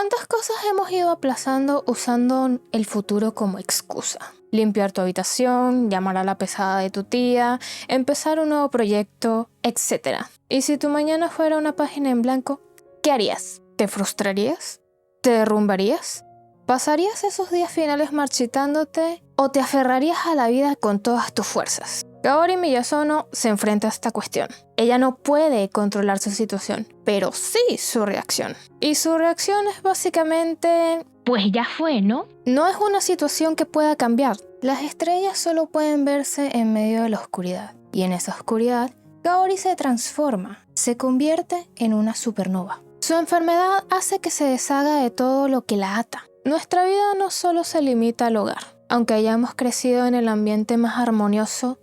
¿Cuántas cosas hemos ido aplazando usando el futuro como excusa? Limpiar tu habitación, llamar a la pesada de tu tía, empezar un nuevo proyecto, etc. Y si tu mañana fuera una página en blanco, ¿qué harías? ¿Te frustrarías? ¿Te derrumbarías? ¿Pasarías esos días finales marchitándote o te aferrarías a la vida con todas tus fuerzas? Kaori Miyazono se enfrenta a esta cuestión. Ella no puede controlar su situación, pero sí su reacción. Y su reacción es básicamente: pues ya fue, ¿no? No es una situación que pueda cambiar. Las estrellas solo pueden verse en medio de la oscuridad. Y en esa oscuridad, Kaori se transforma, se convierte en una supernova. Su enfermedad hace que se deshaga de todo lo que la ata. Nuestra vida no solo se limita al hogar. Aunque hayamos crecido en el ambiente más armonioso,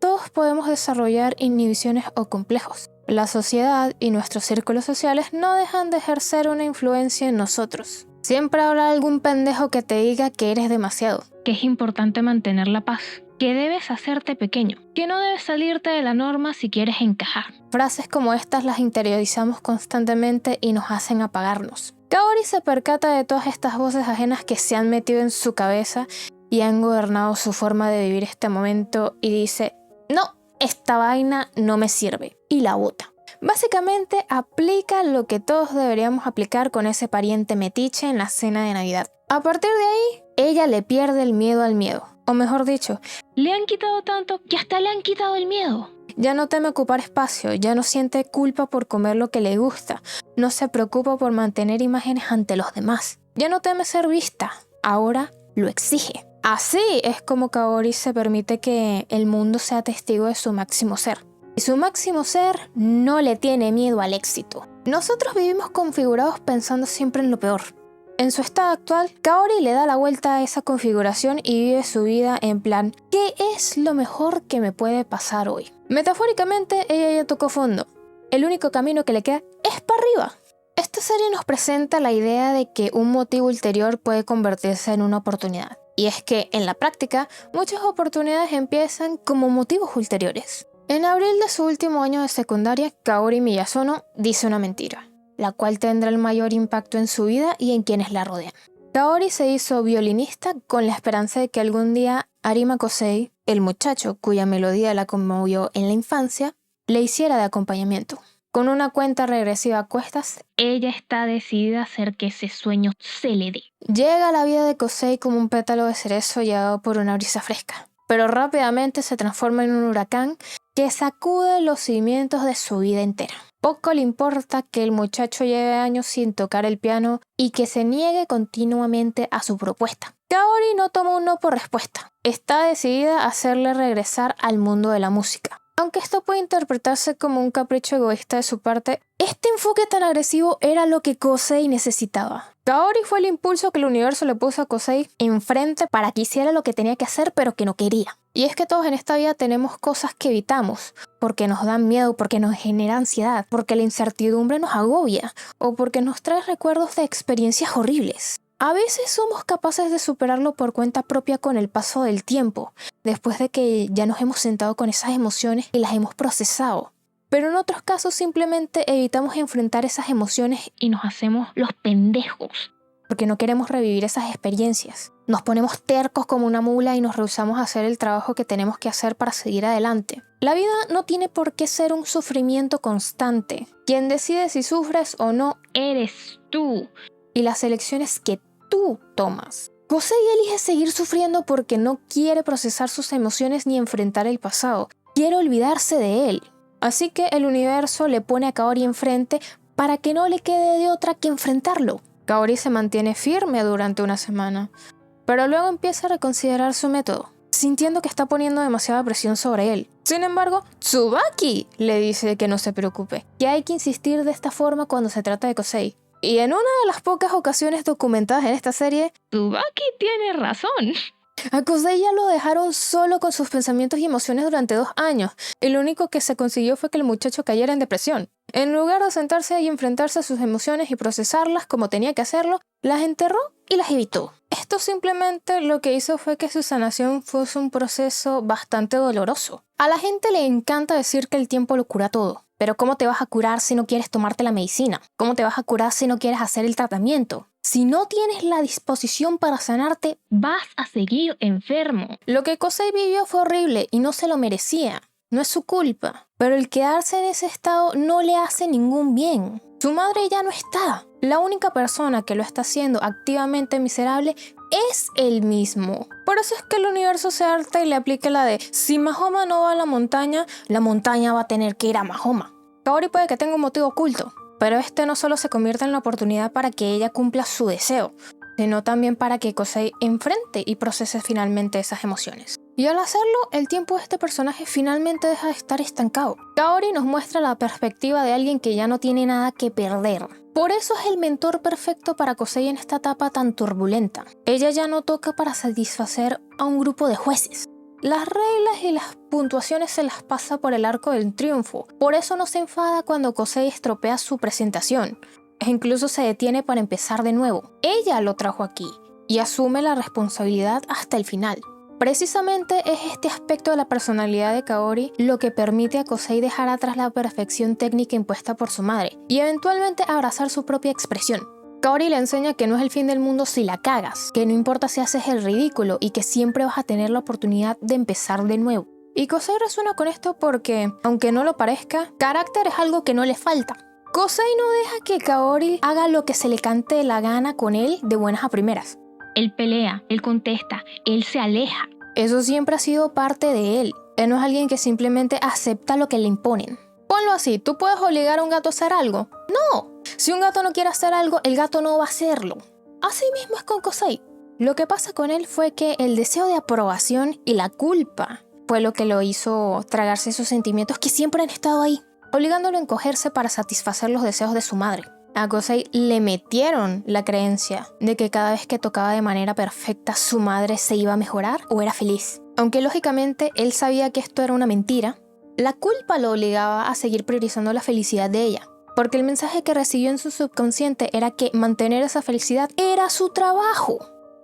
todos podemos desarrollar inhibiciones o complejos. La sociedad y nuestros círculos sociales no dejan de ejercer una influencia en nosotros. Siempre habrá algún pendejo que te diga que eres demasiado, que es importante mantener la paz, que debes hacerte pequeño, que no debes salirte de la norma si quieres encajar. Frases como estas las interiorizamos constantemente y nos hacen apagarnos. Kaori se percata de todas estas voces ajenas que se han metido en su cabeza y han gobernado su forma de vivir este momento y dice: no, esta vaina no me sirve, y la bota. Básicamente aplica lo que todos deberíamos aplicar con ese pariente metiche en la cena de Navidad. A partir de ahí, ella le pierde el miedo al miedo. O mejor dicho, le han quitado tanto que hasta le han quitado el miedo. Ya no teme ocupar espacio, ya no siente culpa por comer lo que le gusta, no se preocupa por mantener imágenes ante los demás. Ya no teme ser vista, ahora lo exige. Así es como Kaori se permite que el mundo sea testigo de su máximo ser. Y su máximo ser no le tiene miedo al éxito. Nosotros vivimos configurados pensando siempre en lo peor. En su estado actual, Kaori le da la vuelta a esa configuración y vive su vida en plan: ¿qué es lo mejor que me puede pasar hoy? Metafóricamente, ella ya tocó fondo. El único camino que le queda es para arriba. Esta serie nos presenta la idea de que un motivo ulterior puede convertirse en una oportunidad. Y es que, en la práctica, muchas oportunidades empiezan como motivos ulteriores. En abril de su último año de secundaria, Kaori Miyazono dice una mentira, la cual tendrá el mayor impacto en su vida y en quienes la rodean. Kaori se hizo violinista con la esperanza de que algún día Arima Kosei, el muchacho cuya melodía la conmovió en la infancia, le hiciera de acompañamiento. Con una cuenta regresiva a cuestas, ella está decidida a hacer que ese sueño se le dé. Llega a la vida de Kosei como un pétalo de cerezo llevado por una brisa fresca, pero rápidamente se transforma en un huracán que sacude los cimientos de su vida entera. Poco le importa que el muchacho lleve años sin tocar el piano y que se niegue continuamente a su propuesta. Kaori no toma un no por respuesta. Está decidida a hacerle regresar al mundo de la música. Aunque esto puede interpretarse como un capricho egoísta de su parte, este enfoque tan agresivo era lo que Kosei necesitaba. Kaori fue el impulso que el universo le puso a Kosei enfrente para que hiciera lo que tenía que hacer pero que no quería. Y es que todos en esta vida tenemos cosas que evitamos, porque nos dan miedo, porque nos genera ansiedad, porque la incertidumbre nos agobia, o porque nos trae recuerdos de experiencias horribles. A veces somos capaces de superarlo por cuenta propia con el paso del tiempo, después de que ya nos hemos sentado con esas emociones y las hemos procesado. Pero en otros casos simplemente evitamos enfrentar esas emociones y nos hacemos los pendejos, porque no queremos revivir esas experiencias. Nos ponemos tercos como una mula y nos rehusamos a hacer el trabajo que tenemos que hacer para seguir adelante. La vida no tiene por qué ser un sufrimiento constante. Quien decide si sufres o no eres tú, y las elecciones que tú tomas. Kosei elige seguir sufriendo porque no quiere procesar sus emociones ni enfrentar el pasado. Quiere olvidarse de él. Así que el universo le pone a Kaori enfrente para que no le quede de otra que enfrentarlo. Kaori se mantiene firme durante una semana, pero luego empieza a reconsiderar su método, sintiendo que está poniendo demasiada presión sobre él. Sin embargo, Tsubaki le dice que no se preocupe, que hay que insistir de esta forma cuando se trata de Kosei. Y en una de las pocas ocasiones documentadas en esta serie, Tsubaki tiene razón. A Kosei ya lo dejaron solo con sus pensamientos y emociones durante 2 años, y lo único que se consiguió fue que el muchacho cayera en depresión. En lugar de sentarse y enfrentarse a sus emociones y procesarlas como tenía que hacerlo, las enterró y las evitó. Esto simplemente lo que hizo fue que su sanación fuese un proceso bastante doloroso. A la gente le encanta decir que el tiempo lo cura todo. Pero ¿cómo te vas a curar si no quieres tomarte la medicina? ¿Cómo te vas a curar si no quieres hacer el tratamiento? Si no tienes la disposición para sanarte, vas a seguir enfermo. Lo que Kosei vivió fue horrible y no se lo merecía. No es su culpa. Pero el quedarse en ese estado no le hace ningún bien. Su madre ya no está. La única persona que lo está haciendo activamente miserable es él mismo. Por eso es que el universo se harta y le aplica la de si Mahoma no va a la montaña va a tener que ir a Mahoma. Kaori puede que tenga un motivo oculto, pero este no solo se convierte en la oportunidad para que ella cumpla su deseo, sino también para que Kosei enfrente y procese finalmente esas emociones. Y al hacerlo, el tiempo de este personaje finalmente deja de estar estancado. Kaori nos muestra la perspectiva de alguien que ya no tiene nada que perder. Por eso es el mentor perfecto para Kosei en esta etapa tan turbulenta. Ella ya no toca para satisfacer a un grupo de jueces. Las reglas y las puntuaciones se las pasa por el arco del triunfo. Por eso no se enfada cuando Kosei estropea su presentación. E incluso se detiene para empezar de nuevo. Ella lo trajo aquí y asume la responsabilidad hasta el final. Precisamente es este aspecto de la personalidad de Kaori lo que permite a Kosei dejar atrás la perfección técnica impuesta por su madre y eventualmente abrazar su propia expresión. Kaori le enseña que no es el fin del mundo si la cagas, que no importa si haces el ridículo y que siempre vas a tener la oportunidad de empezar de nuevo. Y Kosei resuena con esto porque, aunque no lo parezca, carácter es algo que no le falta. Kosei no deja que Kaori haga lo que se le cante la gana con él de buenas a primeras. Él pelea, él contesta, él se aleja. Eso siempre ha sido parte de él. Él no es alguien que simplemente acepta lo que le imponen. Ponlo así, ¿tú puedes obligar a un gato a hacer algo? No. Si un gato no quiere hacer algo, el gato no va a hacerlo. Así mismo es con Kosei. Lo que pasa con él fue que el deseo de aprobación y la culpa fue lo que lo hizo tragarse esos sentimientos que siempre han estado ahí, obligándolo a encogerse para satisfacer los deseos de su madre. A Kosei le metieron la creencia de que cada vez que tocaba de manera perfecta su madre se iba a mejorar o era feliz. Aunque lógicamente él sabía que esto era una mentira, la culpa lo obligaba a seguir priorizando la felicidad de ella, porque el mensaje que recibió en su subconsciente era que mantener esa felicidad era su trabajo.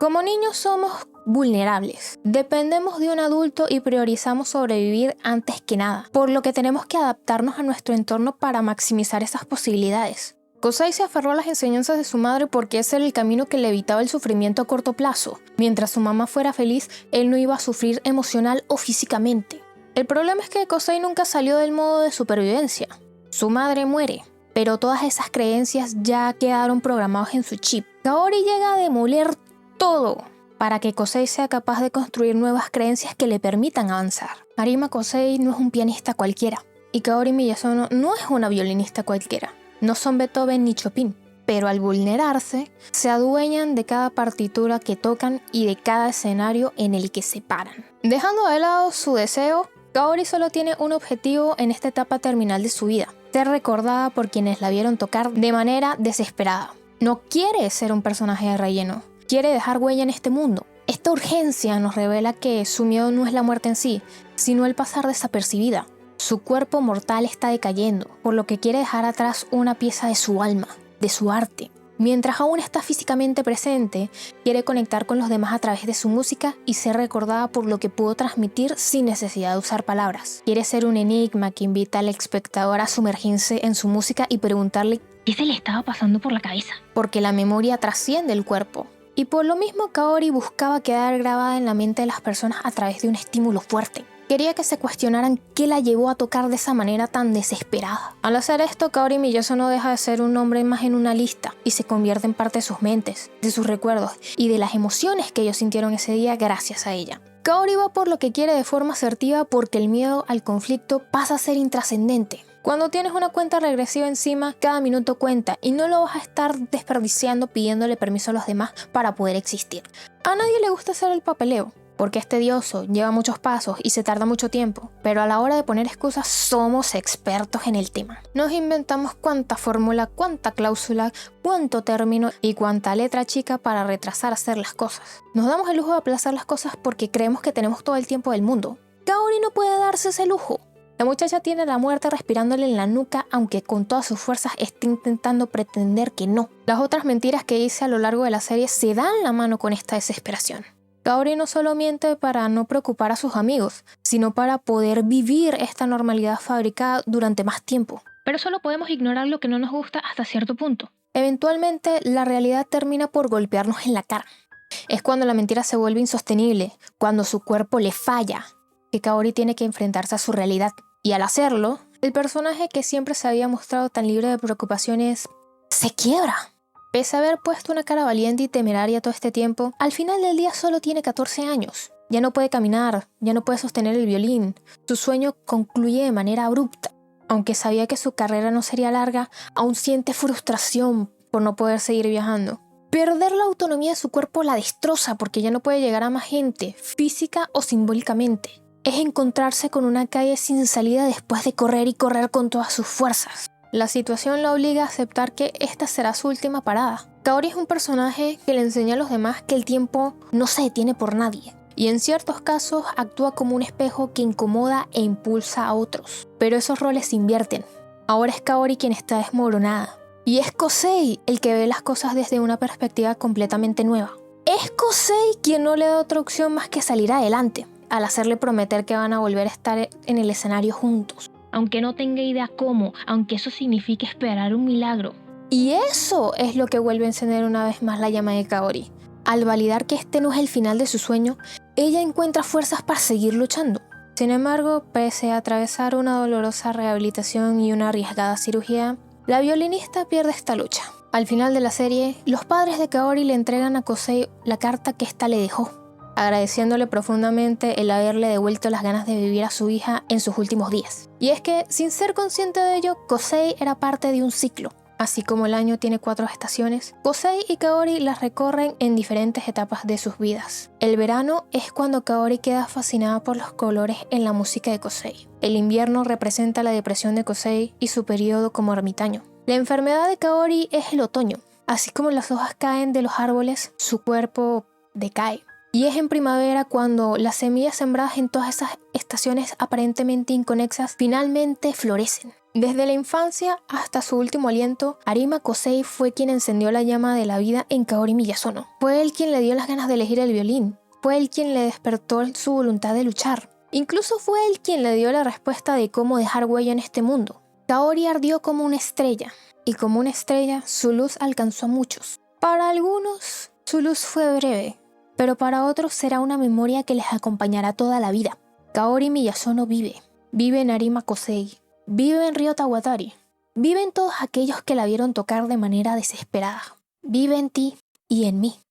Como niños somos vulnerables, dependemos de un adulto y priorizamos sobrevivir antes que nada, por lo que tenemos que adaptarnos a nuestro entorno para maximizar esas posibilidades. Kosei se aferró a las enseñanzas de su madre porque ese era el camino que le evitaba el sufrimiento a corto plazo. Mientras su mamá fuera feliz, él no iba a sufrir emocional o físicamente. El problema es que Kosei nunca salió del modo de supervivencia. Su madre muere, pero todas esas creencias ya quedaron programadas en su chip. Kaori llega a demoler todo para que Kosei sea capaz de construir nuevas creencias que le permitan avanzar. Arima Kosei no es un pianista cualquiera, y Kaori Miyazono no es una violinista cualquiera. No son Beethoven ni Chopin, pero al vulnerarse, se adueñan de cada partitura que tocan y de cada escenario en el que se paran. Dejando de lado su deseo, Kaori solo tiene un objetivo en esta etapa terminal de su vida: ser recordada por quienes la vieron tocar de manera desesperada. No quiere ser un personaje de relleno, quiere dejar huella en este mundo. Esta urgencia nos revela que su miedo no es la muerte en sí, sino el pasar desapercibida. Su cuerpo mortal está decayendo, por lo que quiere dejar atrás una pieza de su alma, de su arte. Mientras aún está físicamente presente, quiere conectar con los demás a través de su música y ser recordada por lo que pudo transmitir sin necesidad de usar palabras. Quiere ser un enigma que invita al espectador a sumergirse en su música y preguntarle qué se le estaba pasando por la cabeza. Porque la memoria trasciende el cuerpo. Y por lo mismo Kaori buscaba quedar grabada en la mente de las personas a través de un estímulo fuerte. Quería que se cuestionaran qué la llevó a tocar de esa manera tan desesperada. Al hacer esto, Kaori Miyazono deja de ser un nombre más en una lista y se convierte en parte de sus mentes, de sus recuerdos y de las emociones que ellos sintieron ese día gracias a ella. Kaori va por lo que quiere de forma asertiva porque el miedo al conflicto pasa a ser intrascendente. Cuando tienes una cuenta regresiva encima, cada minuto cuenta y no lo vas a estar desperdiciando pidiéndole permiso a los demás para poder existir. A nadie le gusta hacer el papeleo, porque es tedioso, lleva muchos pasos y se tarda mucho tiempo, pero a la hora de poner excusas somos expertos en el tema. Nos inventamos cuánta fórmula, cuánta cláusula, cuánto término y cuánta letra chica para retrasar hacer las cosas. Nos damos el lujo de aplazar las cosas porque creemos que tenemos todo el tiempo del mundo. Kaori no puede darse ese lujo. La muchacha tiene la muerte respirándole en la nuca, aunque con todas sus fuerzas esté intentando pretender que no. Las otras mentiras que dice a lo largo de la serie se dan la mano con esta desesperación. Kaori no solo miente para no preocupar a sus amigos, sino para poder vivir esta normalidad fabricada durante más tiempo. Pero solo podemos ignorar lo que no nos gusta hasta cierto punto. Eventualmente, la realidad termina por golpearnos en la cara. Es cuando la mentira se vuelve insostenible, cuando su cuerpo le falla, que Kaori tiene que enfrentarse a su realidad. Y al hacerlo, el personaje que siempre se había mostrado tan libre de preocupaciones se quiebra. Pese a haber puesto una cara valiente y temeraria todo este tiempo, al final del día solo tiene 14 años. Ya no puede caminar, ya no puede sostener el violín. Su sueño concluye de manera abrupta. Aunque sabía que su carrera no sería larga, aún siente frustración por no poder seguir viajando. Perder la autonomía de su cuerpo la destroza porque ya no puede llegar a más gente, física o simbólicamente. Es encontrarse con una calle sin salida después de correr y correr con todas sus fuerzas. La situación la obliga a aceptar que esta será su última parada. Kaori es un personaje que le enseña a los demás que el tiempo no se detiene por nadie. Y en ciertos casos actúa como un espejo que incomoda e impulsa a otros. Pero esos roles se invierten. Ahora es Kaori quien está desmoronada. Y es Kosei el que ve las cosas desde una perspectiva completamente nueva. Es Kosei quien no le da otra opción más que salir adelante, al hacerle prometer que van a volver a estar en el escenario juntos. Aunque no tenga idea cómo, aunque eso signifique esperar un milagro. Y eso es lo que vuelve a encender una vez más la llama de Kaori. Al validar que este no es el final de su sueño, ella encuentra fuerzas para seguir luchando. Sin embargo, pese a atravesar una dolorosa rehabilitación y una arriesgada cirugía, la violinista pierde esta lucha. Al final de la serie, los padres de Kaori le entregan a Kosei la carta que ésta le dejó, agradeciéndole profundamente el haberle devuelto las ganas de vivir a su hija en sus últimos días. Y es que, sin ser consciente de ello, Kosei era parte de un ciclo. Así como el año tiene 4 estaciones, Kosei y Kaori las recorren en diferentes etapas de sus vidas. El verano es cuando Kaori queda fascinada por los colores en la música de Kosei. El invierno representa la depresión de Kosei y su periodo como ermitaño. La enfermedad de Kaori es el otoño. Así como las hojas caen de los árboles, su cuerpo decae. Y es en primavera cuando las semillas sembradas en todas esas estaciones aparentemente inconexas finalmente florecen. Desde la infancia hasta su último aliento, Arima Kosei fue quien encendió la llama de la vida en Kaori Miyazono. Fue él quien le dio las ganas de elegir el violín. Fue él quien le despertó su voluntad de luchar. Incluso fue él quien le dio la respuesta de cómo dejar huella en este mundo. Kaori ardió como una estrella, y como una estrella, su luz alcanzó a muchos. Para algunos, su luz fue breve, pero para otros será una memoria que les acompañará toda la vida. Kaori Miyazono vive. Vive en Arima Kosei. Vive en Ryota Watari. Vive en todos aquellos que la vieron tocar de manera desesperada. Vive en ti y en mí.